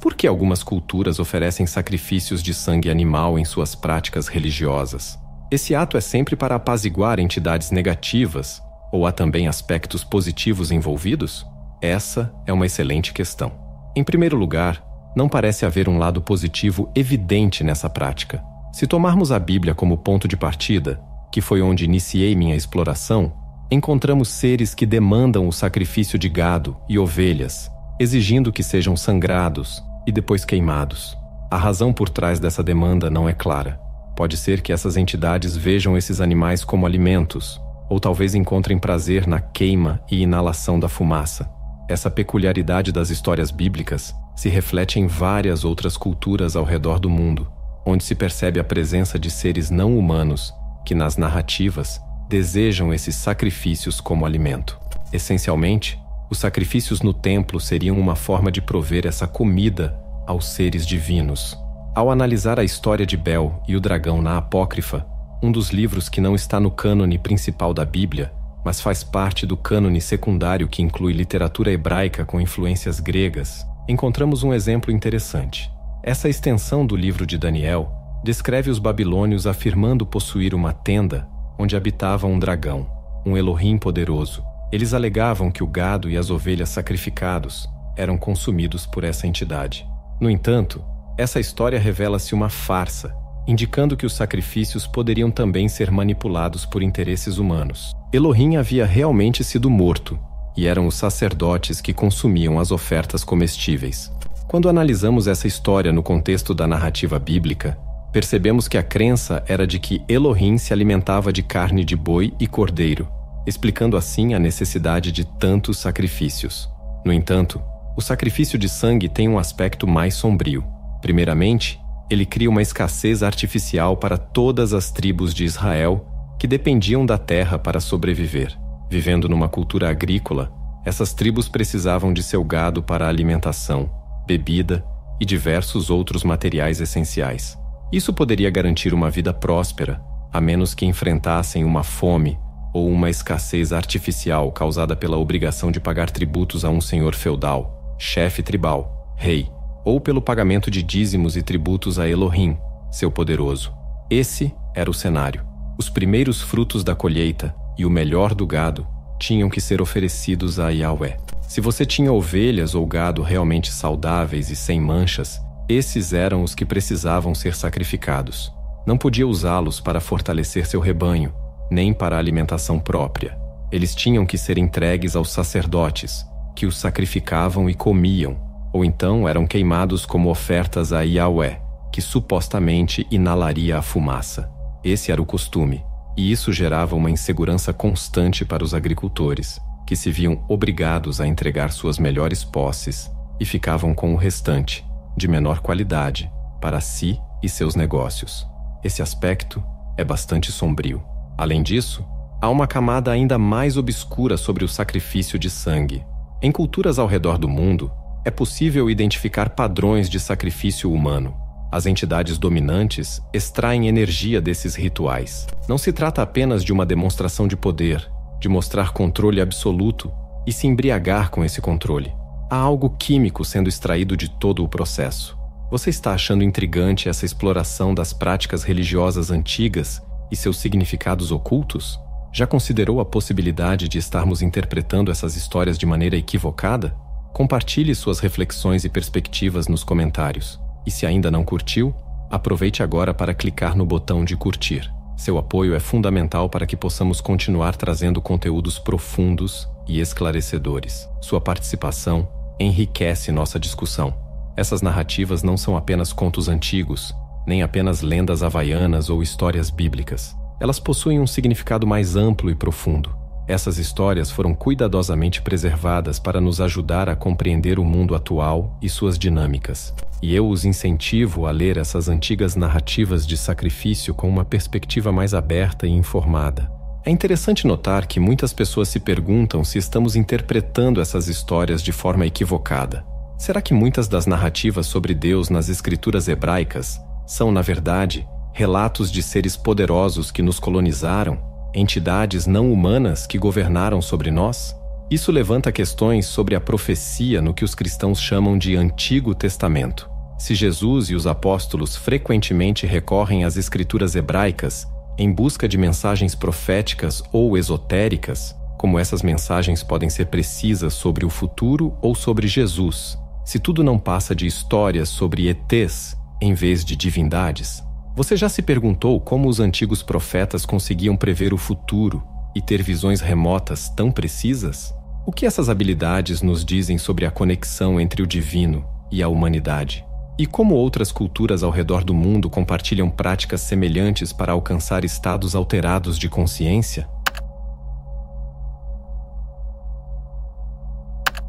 por que algumas culturas oferecem sacrifícios de sangue animal em suas práticas religiosas? Esse ato é sempre para apaziguar entidades negativas, ou há também aspectos positivos envolvidos? Essa é uma excelente questão. Em primeiro lugar, não parece haver um lado positivo evidente nessa prática. Se tomarmos a Bíblia como ponto de partida, que foi onde iniciei minha exploração, encontramos seres que demandam o sacrifício de gado e ovelhas, exigindo que sejam sangrados e depois queimados. A razão por trás dessa demanda não é clara. Pode ser que essas entidades vejam esses animais como alimentos, ou talvez encontrem prazer na queima e inalação da fumaça. Essa peculiaridade das histórias bíblicas se reflete em várias outras culturas ao redor do mundo, onde se percebe a presença de seres não humanos que, nas narrativas, desejam esses sacrifícios como alimento. Essencialmente, os sacrifícios no templo seriam uma forma de prover essa comida aos seres divinos. Ao analisar a história de Bel e o dragão na Apócrifa, um dos livros que não está no cânone principal da Bíblia, mas faz parte do cânone secundário que inclui literatura hebraica com influências gregas, encontramos um exemplo interessante. Essa extensão do livro de Daniel descreve os babilônios afirmando possuir uma tenda onde habitava um dragão, um Elohim poderoso. Eles alegavam que o gado e as ovelhas sacrificados eram consumidos por essa entidade. No entanto, essa história revela-se uma farsa, indicando que os sacrifícios poderiam também ser manipulados por interesses humanos. Elohim havia realmente sido morto, e eram os sacerdotes que consumiam as ofertas comestíveis. Quando analisamos essa história no contexto da narrativa bíblica, percebemos que a crença era de que Elohim se alimentava de carne de boi e cordeiro, explicando assim a necessidade de tantos sacrifícios. No entanto, o sacrifício de sangue tem um aspecto mais sombrio. Primeiramente, ele cria uma escassez artificial para todas as tribos de Israel que dependiam da terra para sobreviver. Vivendo numa cultura agrícola, essas tribos precisavam de seu gado para alimentação, bebida e diversos outros materiais essenciais. Isso poderia garantir uma vida próspera, a menos que enfrentassem uma fome ou uma escassez artificial causada pela obrigação de pagar tributos a um senhor feudal, chefe tribal, rei, ou pelo pagamento de dízimos e tributos a Elohim, seu poderoso. Esse era o cenário. Os primeiros frutos da colheita e o melhor do gado tinham que ser oferecidos a Yahweh. Se você tinha ovelhas ou gado realmente saudáveis e sem manchas, esses eram os que precisavam ser sacrificados. Não podia usá-los para fortalecer seu rebanho, nem para a alimentação própria. Eles tinham que ser entregues aos sacerdotes, que os sacrificavam e comiam, ou então eram queimados como ofertas a Yahweh, que supostamente inalaria a fumaça. Esse era o costume, e isso gerava uma insegurança constante para os agricultores, que se viam obrigados a entregar suas melhores posses e ficavam com o restante, de menor qualidade, para si e seus negócios. Esse aspecto é bastante sombrio. Além disso, há uma camada ainda mais obscura sobre o sacrifício de sangue. Em culturas ao redor do mundo, é possível identificar padrões de sacrifício humano. As entidades dominantes extraem energia desses rituais. Não se trata apenas de uma demonstração de poder, de mostrar controle absoluto e se embriagar com esse controle. Há algo químico sendo extraído de todo o processo. Você está achando intrigante essa exploração das práticas religiosas antigas e seus significados ocultos? Já considerou a possibilidade de estarmos interpretando essas histórias de maneira equivocada? Compartilhe suas reflexões e perspectivas nos comentários. E se ainda não curtiu, aproveite agora para clicar no botão de curtir. Seu apoio é fundamental para que possamos continuar trazendo conteúdos profundos e esclarecedores. Sua participação enriquece nossa discussão. Essas narrativas não são apenas contos antigos, nem apenas lendas havaianas ou histórias bíblicas. Elas possuem um significado mais amplo e profundo. Essas histórias foram cuidadosamente preservadas para nos ajudar a compreender o mundo atual e suas dinâmicas. E eu os incentivo a ler essas antigas narrativas de sacrifício com uma perspectiva mais aberta e informada. É interessante notar que muitas pessoas se perguntam se estamos interpretando essas histórias de forma equivocada. Será que muitas das narrativas sobre Deus nas escrituras hebraicas são, na verdade, relatos de seres poderosos que nos colonizaram? Entidades não humanas que governaram sobre nós? Isso levanta questões sobre a profecia no que os cristãos chamam de Antigo Testamento. Se Jesus e os apóstolos frequentemente recorrem às escrituras hebraicas em busca de mensagens proféticas ou esotéricas, como essas mensagens podem ser precisas sobre o futuro ou sobre Jesus, se tudo não passa de histórias sobre ETs em vez de divindades? Você já se perguntou como os antigos profetas conseguiam prever o futuro e ter visões remotas tão precisas? O que essas habilidades nos dizem sobre a conexão entre o divino e a humanidade? E como outras culturas ao redor do mundo compartilham práticas semelhantes para alcançar estados alterados de consciência?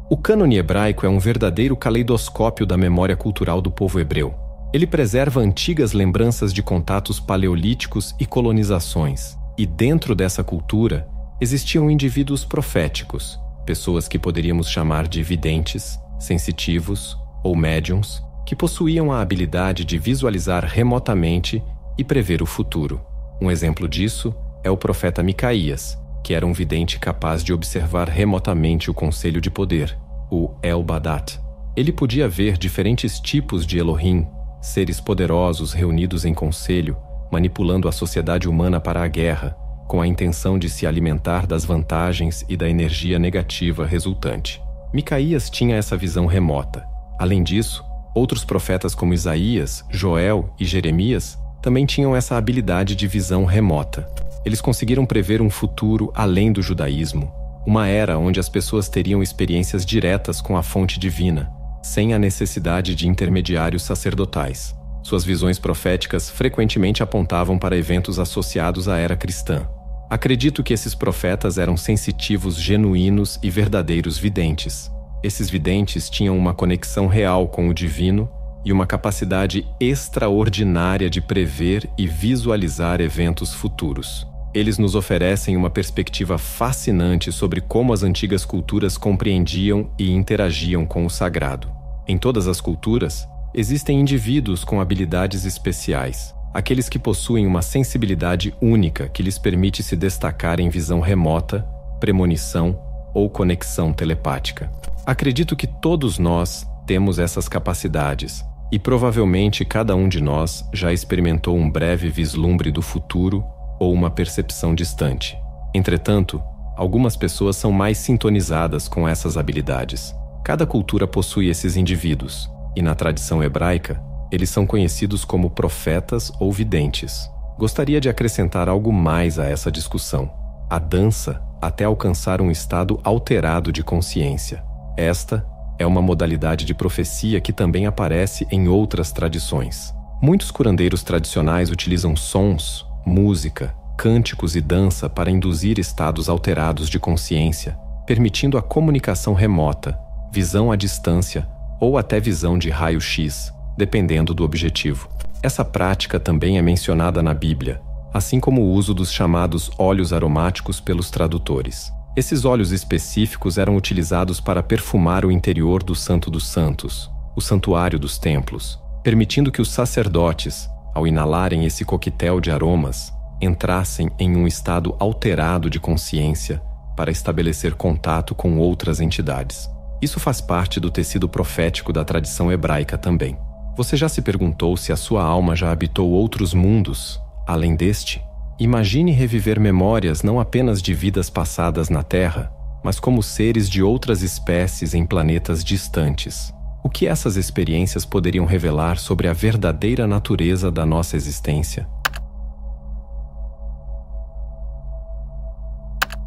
O cânone hebraico é um verdadeiro caleidoscópio da memória cultural do povo hebreu. Ele preserva antigas lembranças de contatos paleolíticos e colonizações. E dentro dessa cultura, existiam indivíduos proféticos, pessoas que poderíamos chamar de videntes, sensitivos ou médiums, que possuíam a habilidade de visualizar remotamente e prever o futuro. Um exemplo disso é o profeta Micaías, que era um vidente capaz de observar remotamente o conselho de poder, o El-Badat. Ele podia ver diferentes tipos de Elohim, seres poderosos reunidos em conselho, manipulando a sociedade humana para a guerra, com a intenção de se alimentar das vantagens e da energia negativa resultante. Micaías tinha essa visão remota. Além disso, outros profetas como Isaías, Joel e Jeremias também tinham essa habilidade de visão remota. Eles conseguiram prever um futuro além do judaísmo, uma era onde as pessoas teriam experiências diretas com a fonte divina, sem a necessidade de intermediários sacerdotais. Suas visões proféticas frequentemente apontavam para eventos associados à era cristã. Acredito que esses profetas eram sensitivos, genuínos e verdadeiros videntes. Esses videntes tinham uma conexão real com o divino e uma capacidade extraordinária de prever e visualizar eventos futuros. Eles nos oferecem uma perspectiva fascinante sobre como as antigas culturas compreendiam e interagiam com o sagrado. Em todas as culturas, existem indivíduos com habilidades especiais, aqueles que possuem uma sensibilidade única que lhes permite se destacar em visão remota, premonição ou conexão telepática. Acredito que todos nós temos essas capacidades, e provavelmente cada um de nós já experimentou um breve vislumbre do futuro ou uma percepção distante. Entretanto, algumas pessoas são mais sintonizadas com essas habilidades. Cada cultura possui esses indivíduos, e na tradição hebraica, eles são conhecidos como profetas ou videntes. Gostaria de acrescentar algo mais a essa discussão: a dança até alcançar um estado alterado de consciência. Esta é uma modalidade de profecia que também aparece em outras tradições. Muitos curandeiros tradicionais utilizam sons, música, cânticos e dança para induzir estados alterados de consciência, permitindo a comunicação remota, visão à distância ou até visão de raio-x, dependendo do objetivo. Essa prática também é mencionada na Bíblia, assim como o uso dos chamados óleos aromáticos pelos tradutores. Esses óleos específicos eram utilizados para perfumar o interior do Santo dos Santos, o santuário dos templos, permitindo que os sacerdotes, ao inalarem esse coquetel de aromas, entrassem em um estado alterado de consciência para estabelecer contato com outras entidades. Isso faz parte do tecido profético da tradição hebraica também. Você já se perguntou se a sua alma já habitou outros mundos, além deste? Imagine reviver memórias não apenas de vidas passadas na Terra, mas como seres de outras espécies em planetas distantes. O que essas experiências poderiam revelar sobre a verdadeira natureza da nossa existência?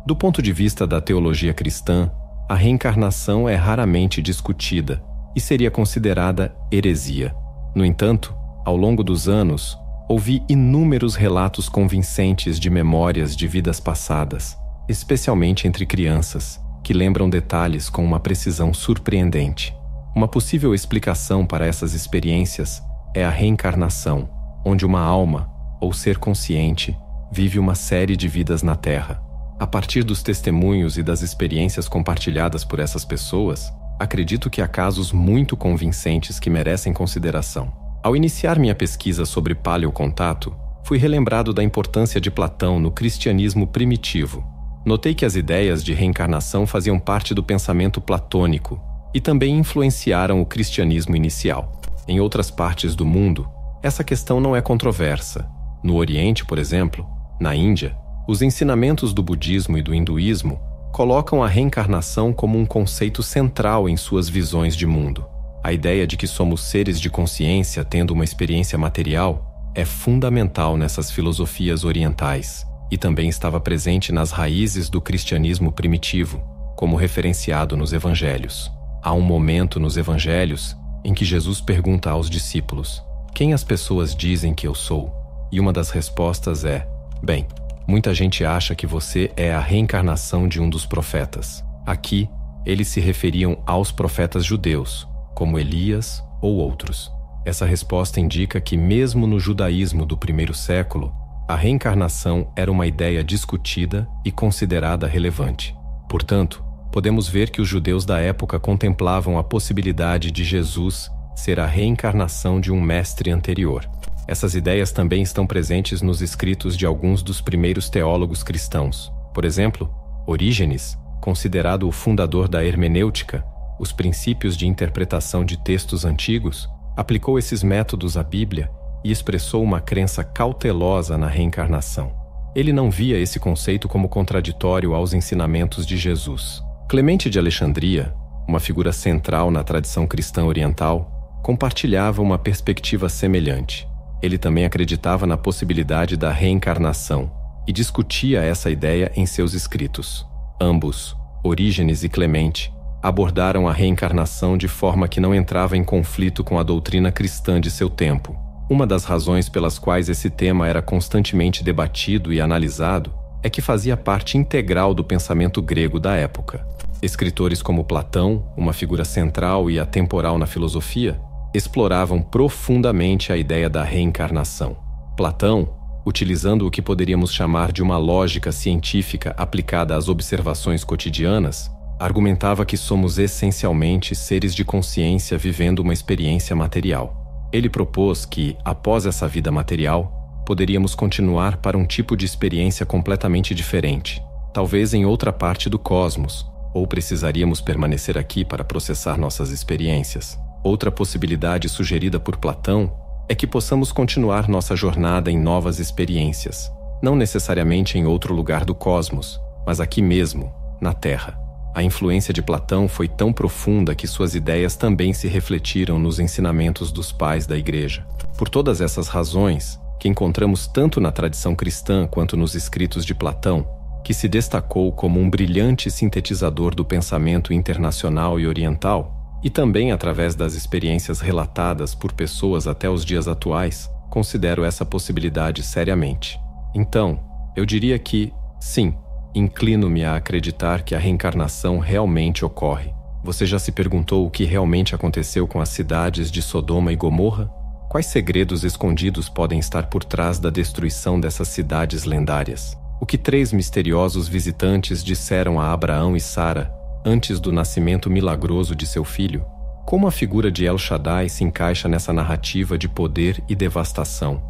Do ponto de vista da teologia cristã, a reencarnação é raramente discutida e seria considerada heresia. No entanto, ao longo dos anos, ouvi inúmeros relatos convincentes de memórias de vidas passadas, especialmente entre crianças, que lembram detalhes com uma precisão surpreendente. Uma possível explicação para essas experiências é a reencarnação, onde uma alma, ou ser consciente, vive uma série de vidas na Terra. A partir dos testemunhos e das experiências compartilhadas por essas pessoas, acredito que há casos muito convincentes que merecem consideração. Ao iniciar minha pesquisa sobre paleocontato, fui relembrado da importância de Platão no cristianismo primitivo. Notei que as ideias de reencarnação faziam parte do pensamento platônico e também influenciaram o cristianismo inicial. Em outras partes do mundo, essa questão não é controversa. No Oriente, por exemplo, na Índia, os ensinamentos do budismo e do hinduísmo colocam a reencarnação como um conceito central em suas visões de mundo. A ideia de que somos seres de consciência tendo uma experiência material é fundamental nessas filosofias orientais e também estava presente nas raízes do cristianismo primitivo, como referenciado nos evangelhos. Há um momento nos evangelhos em que Jesus pergunta aos discípulos: quem as pessoas dizem que eu sou? E uma das respostas é: bem, muita gente acha que você é a reencarnação de um dos profetas. Aqui, eles se referiam aos profetas judeus, como Elias ou outros. Essa resposta indica que mesmo no judaísmo do primeiro século, a reencarnação era uma ideia discutida e considerada relevante. Portanto, podemos ver que os judeus da época contemplavam a possibilidade de Jesus ser a reencarnação de um mestre anterior. Essas ideias também estão presentes nos escritos de alguns dos primeiros teólogos cristãos. Por exemplo, Orígenes, considerado o fundador da hermenêutica, os princípios de interpretação de textos antigos, aplicou esses métodos à Bíblia e expressou uma crença cautelosa na reencarnação. Ele não via esse conceito como contraditório aos ensinamentos de Jesus. Clemente de Alexandria, uma figura central na tradição cristã oriental, compartilhava uma perspectiva semelhante. Ele também acreditava na possibilidade da reencarnação e discutia essa ideia em seus escritos. Ambos, Orígenes e Clemente, abordaram a reencarnação de forma que não entrava em conflito com a doutrina cristã de seu tempo. Uma das razões pelas quais esse tema era constantemente debatido e analisado é que fazia parte integral do pensamento grego da época. Escritores como Platão, uma figura central e atemporal na filosofia, exploravam profundamente a ideia da reencarnação. Platão, utilizando o que poderíamos chamar de uma lógica científica aplicada às observações cotidianas, argumentava que somos essencialmente seres de consciência vivendo uma experiência material. Ele propôs que, após essa vida material, poderíamos continuar para um tipo de experiência completamente diferente, talvez em outra parte do cosmos, ou precisaríamos permanecer aqui para processar nossas experiências. Outra possibilidade sugerida por Platão é que possamos continuar nossa jornada em novas experiências, não necessariamente em outro lugar do cosmos, mas aqui mesmo, na Terra. A influência de Platão foi tão profunda que suas ideias também se refletiram nos ensinamentos dos pais da Igreja. Por todas essas razões, que encontramos tanto na tradição cristã quanto nos escritos de Platão, que se destacou como um brilhante sintetizador do pensamento internacional e oriental, e também através das experiências relatadas por pessoas até os dias atuais, considero essa possibilidade seriamente. Então, eu diria que, sim, inclino-me a acreditar que a reencarnação realmente ocorre. Você já se perguntou o que realmente aconteceu com as cidades de Sodoma e Gomorra? Quais segredos escondidos podem estar por trás da destruição dessas cidades lendárias? O que 3 misteriosos visitantes disseram a Abraão e Sara antes do nascimento milagroso de seu filho? Como a figura de El Shaddai se encaixa nessa narrativa de poder e devastação?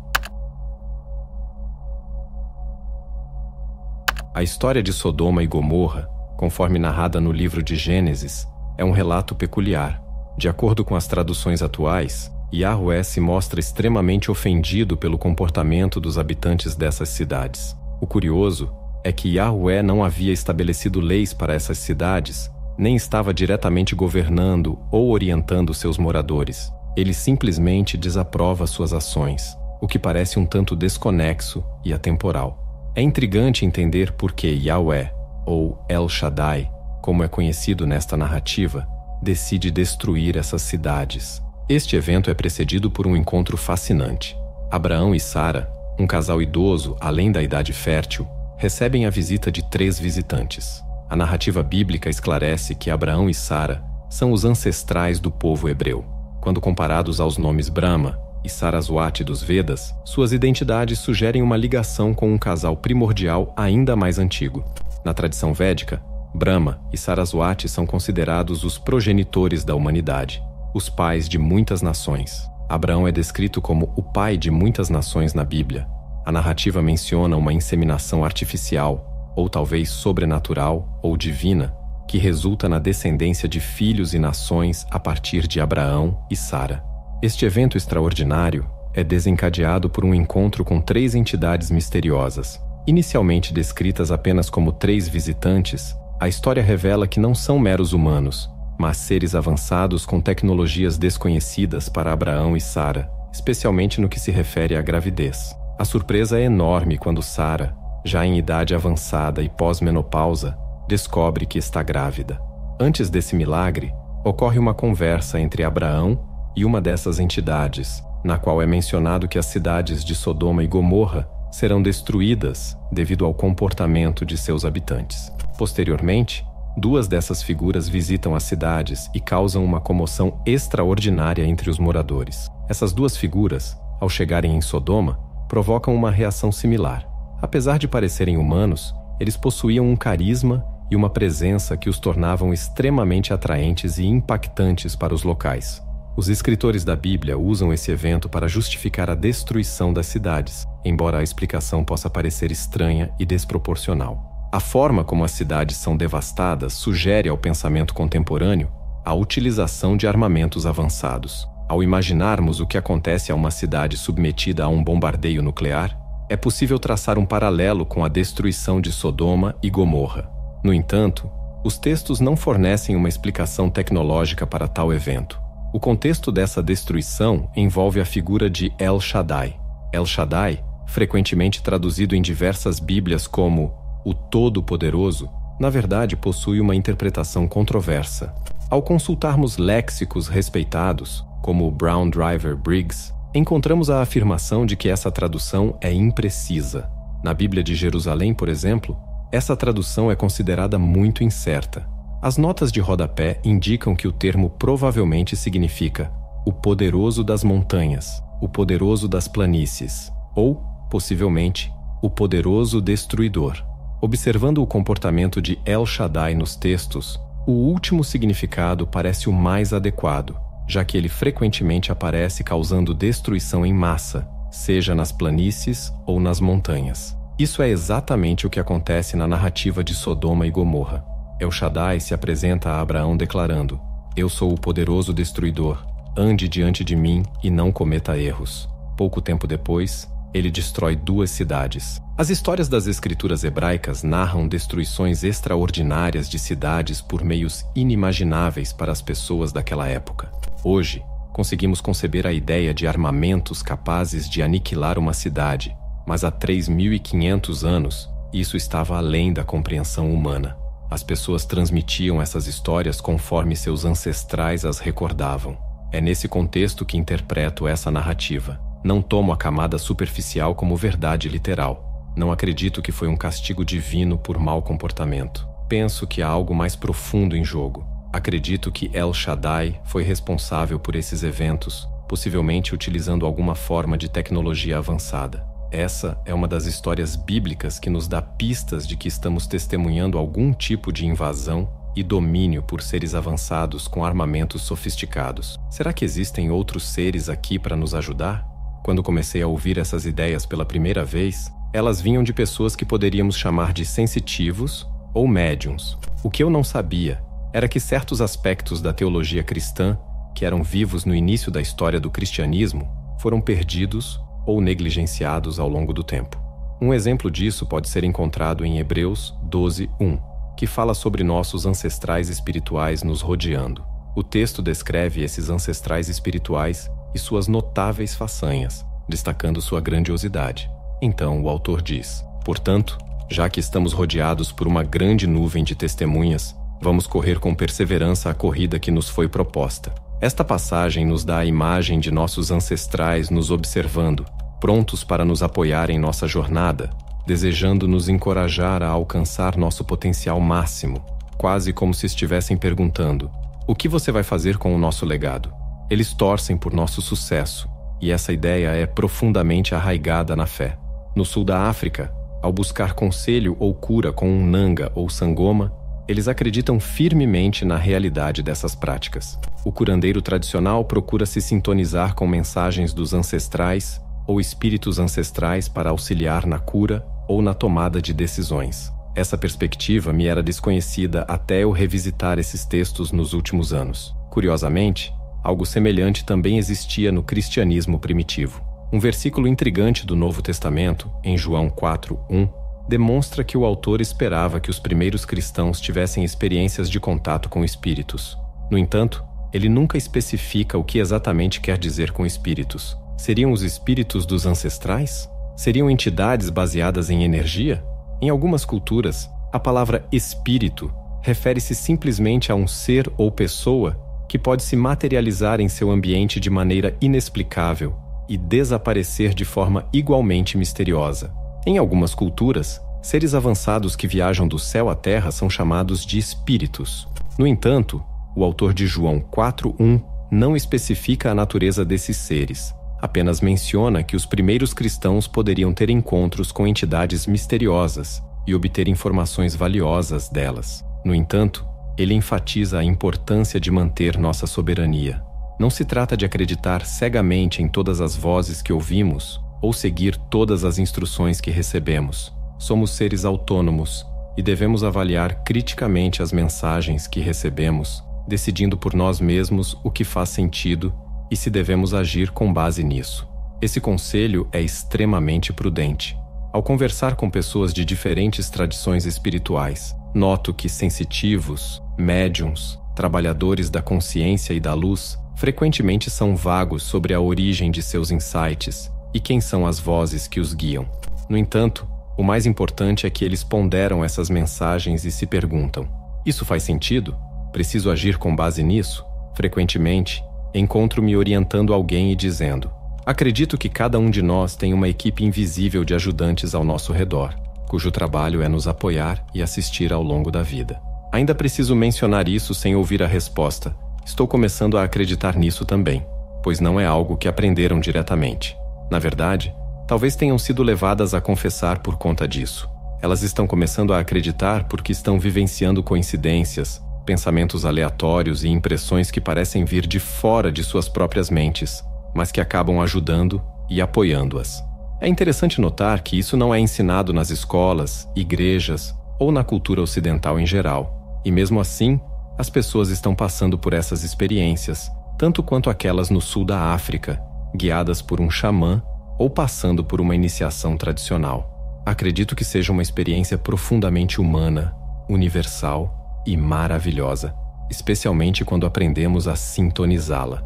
A história de Sodoma e Gomorra, conforme narrada no livro de Gênesis, é um relato peculiar. De acordo com as traduções atuais, Yahweh se mostra extremamente ofendido pelo comportamento dos habitantes dessas cidades. O curioso é que Yahweh não havia estabelecido leis para essas cidades, nem estava diretamente governando ou orientando seus moradores. Ele simplesmente desaprova suas ações, o que parece um tanto desconexo e atemporal. É intrigante entender por que Yahweh, ou El Shaddai, como é conhecido nesta narrativa, decide destruir essas cidades. Este evento é precedido por um encontro fascinante. Abraão e Sara, um casal idoso além da idade fértil, recebem a visita de 3 visitantes. A narrativa bíblica esclarece que Abraão e Sara são os ancestrais do povo hebreu. Quando comparados aos nomes Brahma e Saraswati dos Vedas, suas identidades sugerem uma ligação com um casal primordial ainda mais antigo. Na tradição védica, Brahma e Saraswati são considerados os progenitores da humanidade, os pais de muitas nações. Abraão é descrito como o pai de muitas nações na Bíblia. A narrativa menciona uma inseminação artificial, ou talvez sobrenatural ou divina, que resulta na descendência de filhos e nações a partir de Abraão e Sara. Este evento extraordinário é desencadeado por um encontro com 3 entidades misteriosas. Inicialmente descritas apenas como 3 visitantes, a história revela que não são meros humanos, mas seres avançados com tecnologias desconhecidas para Abraão e Sara, especialmente no que se refere à gravidez. A surpresa é enorme quando Sara, já em idade avançada e pós-menopausa, descobre que está grávida. Antes desse milagre, ocorre uma conversa entre Abraão e uma dessas entidades, na qual é mencionado que as cidades de Sodoma e Gomorra serão destruídas devido ao comportamento de seus habitantes. Posteriormente, 2 dessas figuras visitam as cidades e causam uma comoção extraordinária entre os moradores. Essas 2 figuras, ao chegarem em Sodoma, provocam uma reação similar. Apesar de parecerem humanos, eles possuíam um carisma e uma presença que os tornavam extremamente atraentes e impactantes para os locais. Os escritores da Bíblia usam esse evento para justificar a destruição das cidades, embora a explicação possa parecer estranha e desproporcional. A forma como as cidades são devastadas sugere ao pensamento contemporâneo a utilização de armamentos avançados. Ao imaginarmos o que acontece a uma cidade submetida a um bombardeio nuclear, é possível traçar um paralelo com a destruição de Sodoma e Gomorra. No entanto, os textos não fornecem uma explicação tecnológica para tal evento. O contexto dessa destruição envolve a figura de El Shaddai. El Shaddai, frequentemente traduzido em diversas Bíblias como o Todo-Poderoso, na verdade possui uma interpretação controversa. Ao consultarmos léxicos respeitados, como o Brown Driver Briggs, encontramos a afirmação de que essa tradução é imprecisa. Na Bíblia de Jerusalém, por exemplo, essa tradução é considerada muito incerta. As notas de rodapé indicam que o termo provavelmente significa o poderoso das montanhas, o poderoso das planícies, ou, possivelmente, o poderoso destruidor. Observando o comportamento de El Shaddai nos textos, o último significado parece o mais adequado, já que ele frequentemente aparece causando destruição em massa, seja nas planícies ou nas montanhas. Isso é exatamente o que acontece na narrativa de Sodoma e Gomorra. El Shaddai se apresenta a Abraão declarando: "Eu sou o poderoso destruidor, ande diante de mim e não cometa erros." Pouco tempo depois, ele destrói 2 cidades. As histórias das escrituras hebraicas narram destruições extraordinárias de cidades por meios inimagináveis para as pessoas daquela época. Hoje, conseguimos conceber a ideia de armamentos capazes de aniquilar uma cidade, mas há 3.500 anos, isso estava além da compreensão humana. As pessoas transmitiam essas histórias conforme seus ancestrais as recordavam. É nesse contexto que interpreto essa narrativa. Não tomo a camada superficial como verdade literal. Não acredito que foi um castigo divino por mau comportamento. Penso que há algo mais profundo em jogo. Acredito que El Shaddai foi responsável por esses eventos, possivelmente utilizando alguma forma de tecnologia avançada. Essa é uma das histórias bíblicas que nos dá pistas de que estamos testemunhando algum tipo de invasão e domínio por seres avançados com armamentos sofisticados. Será que existem outros seres aqui para nos ajudar? Quando comecei a ouvir essas ideias pela primeira vez, elas vinham de pessoas que poderíamos chamar de sensitivos ou médiums. O que eu não sabia era que certos aspectos da teologia cristã, que eram vivos no início da história do cristianismo, foram perdidos ou negligenciados ao longo do tempo. Um exemplo disso pode ser encontrado em Hebreus 12:1, que fala sobre nossos ancestrais espirituais nos rodeando. O texto descreve esses ancestrais espirituais e suas notáveis façanhas, destacando sua grandiosidade. Então o autor diz: "Portanto, já que estamos rodeados por uma grande nuvem de testemunhas, vamos correr com perseverança a corrida que nos foi proposta." Esta passagem nos dá a imagem de nossos ancestrais nos observando, prontos para nos apoiar em nossa jornada, desejando nos encorajar a alcançar nosso potencial máximo, quase como se estivessem perguntando: "O que você vai fazer com o nosso legado?" Eles torcem por nosso sucesso, e essa ideia é profundamente arraigada na fé. No sul da África, ao buscar conselho ou cura com um nanga ou sangoma, eles acreditam firmemente na realidade dessas práticas. O curandeiro tradicional procura se sintonizar com mensagens dos ancestrais ou espíritos ancestrais para auxiliar na cura ou na tomada de decisões. Essa perspectiva me era desconhecida até eu revisitar esses textos nos últimos anos. Curiosamente, algo semelhante também existia no cristianismo primitivo. Um versículo intrigante do Novo Testamento, em João 4:1, demonstra que o autor esperava que os primeiros cristãos tivessem experiências de contato com espíritos. No entanto, ele nunca especifica o que exatamente quer dizer com espíritos. Seriam os espíritos dos ancestrais? Seriam entidades baseadas em energia? Em algumas culturas, a palavra espírito refere-se simplesmente a um ser ou pessoa que pode se materializar em seu ambiente de maneira inexplicável e desaparecer de forma igualmente misteriosa. Em algumas culturas, seres avançados que viajam do céu à terra são chamados de espíritos. No entanto, o autor de João 4:1 não especifica a natureza desses seres, apenas menciona que os primeiros cristãos poderiam ter encontros com entidades misteriosas e obter informações valiosas delas. No entanto, ele enfatiza a importância de manter nossa soberania. Não se trata de acreditar cegamente em todas as vozes que ouvimos ou seguir todas as instruções que recebemos. Somos seres autônomos e devemos avaliar criticamente as mensagens que recebemos, decidindo por nós mesmos o que faz sentido e se devemos agir com base nisso. Esse conselho é extremamente prudente. Ao conversar com pessoas de diferentes tradições espirituais, noto que sensitivos, médiums, trabalhadores da consciência e da luz frequentemente são vagos sobre a origem de seus insights e quem são as vozes que os guiam. No entanto, o mais importante é que eles ponderam essas mensagens e se perguntam: isso faz sentido? Preciso agir com base nisso? Frequentemente, encontro-me orientando alguém e dizendo: acredito que cada um de nós tem uma equipe invisível de ajudantes ao nosso redor, cujo trabalho é nos apoiar e assistir ao longo da vida. Ainda preciso mencionar isso sem ouvir a resposta: estou começando a acreditar nisso também, pois não é algo que aprenderam diretamente. Na verdade, talvez tenham sido levadas a confessar por conta disso. Elas estão começando a acreditar porque estão vivenciando coincidências, pensamentos aleatórios e impressões que parecem vir de fora de suas próprias mentes, mas que acabam ajudando e apoiando-as. É interessante notar que isso não é ensinado nas escolas, igrejas ou na cultura ocidental em geral. E mesmo assim, as pessoas estão passando por essas experiências, tanto quanto aquelas no sul da África, guiadas por um xamã ou passando por uma iniciação tradicional. Acredito que seja uma experiência profundamente humana, universal e maravilhosa, especialmente quando aprendemos a sintonizá-la.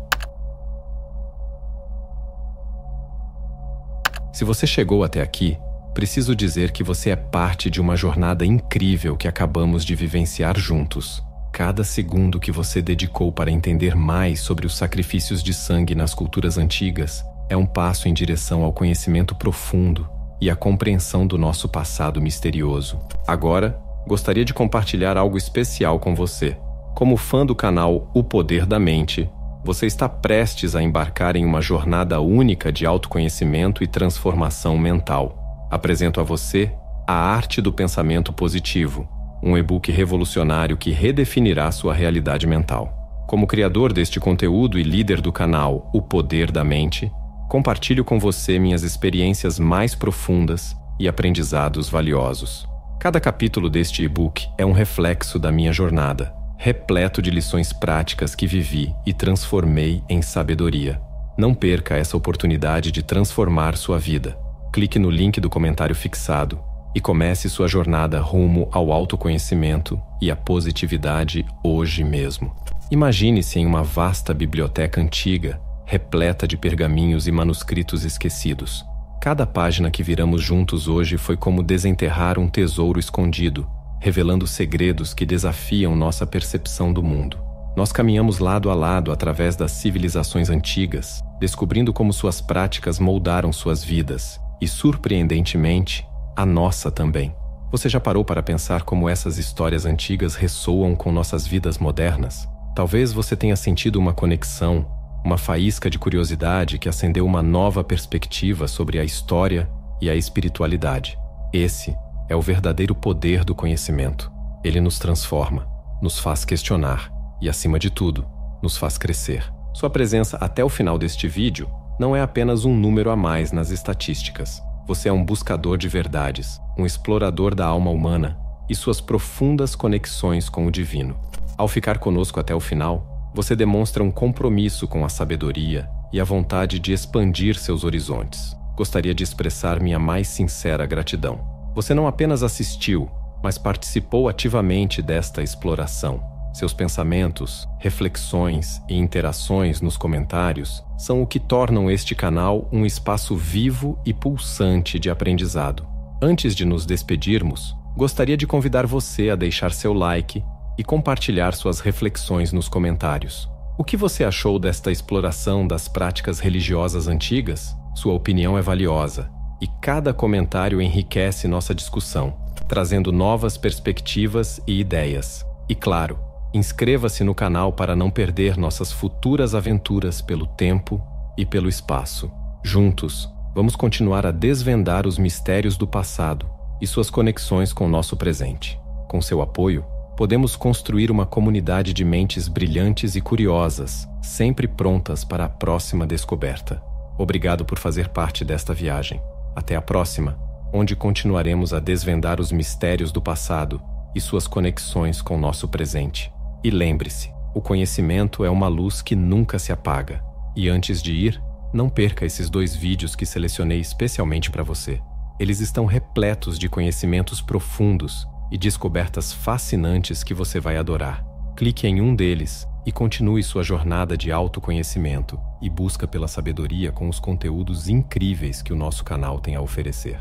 Se você chegou até aqui, preciso dizer que você é parte de uma jornada incrível que acabamos de vivenciar juntos. Cada segundo que você dedicou para entender mais sobre os sacrifícios de sangue nas culturas antigas é um passo em direção ao conhecimento profundo e à compreensão do nosso passado misterioso. Agora, gostaria de compartilhar algo especial com você. Como fã do canal O Poder da Mente, você está prestes a embarcar em uma jornada única de autoconhecimento e transformação mental. Apresento a você A Arte do Pensamento Positivo, um e-book revolucionário que redefinirá sua realidade mental. Como criador deste conteúdo e líder do canal O Poder da Mente, compartilho com você minhas experiências mais profundas e aprendizados valiosos. Cada capítulo deste e-book é um reflexo da minha jornada, repleto de lições práticas que vivi e transformei em sabedoria. Não perca essa oportunidade de transformar sua vida. Clique no link do comentário fixado e comece sua jornada rumo ao autoconhecimento e à positividade hoje mesmo. Imagine-se em uma vasta biblioteca antiga, repleta de pergaminhos e manuscritos esquecidos. Cada página que viramos juntos hoje foi como desenterrar um tesouro escondido, revelando segredos que desafiam nossa percepção do mundo. Nós caminhamos lado a lado através das civilizações antigas, descobrindo como suas práticas moldaram suas vidas e, surpreendentemente, a nossa também. Você já parou para pensar como essas histórias antigas ressoam com nossas vidas modernas? Talvez você tenha sentido uma conexão, uma faísca de curiosidade que acendeu uma nova perspectiva sobre a história e a espiritualidade. Esse é o verdadeiro poder do conhecimento. Ele nos transforma, nos faz questionar e, acima de tudo, nos faz crescer. Sua presença até o final deste vídeo não é apenas um número a mais nas estatísticas. Você é um buscador de verdades, um explorador da alma humana e suas profundas conexões com o divino. Ao ficar conosco até o final, você demonstra um compromisso com a sabedoria e a vontade de expandir seus horizontes. Gostaria de expressar minha mais sincera gratidão. Você não apenas assistiu, mas participou ativamente desta exploração. Seus pensamentos, reflexões e interações nos comentários são o que tornam este canal um espaço vivo e pulsante de aprendizado. Antes de nos despedirmos, gostaria de convidar você a deixar seu like e compartilhar suas reflexões nos comentários. O que você achou desta exploração das práticas religiosas antigas? Sua opinião é valiosa, e cada comentário enriquece nossa discussão, trazendo novas perspectivas e ideias. E claro, inscreva-se no canal para não perder nossas futuras aventuras pelo tempo e pelo espaço. Juntos, vamos continuar a desvendar os mistérios do passado e suas conexões com o nosso presente. Com seu apoio, podemos construir uma comunidade de mentes brilhantes e curiosas, sempre prontas para a próxima descoberta. Obrigado por fazer parte desta viagem. Até a próxima, onde continuaremos a desvendar os mistérios do passado e suas conexões com o nosso presente. E lembre-se, o conhecimento é uma luz que nunca se apaga. E antes de ir, não perca esses 2 vídeos que selecionei especialmente para você. Eles estão repletos de conhecimentos profundos e descobertas fascinantes que você vai adorar. Clique em um deles e continue sua jornada de autoconhecimento e busca pela sabedoria com os conteúdos incríveis que o nosso canal tem a oferecer.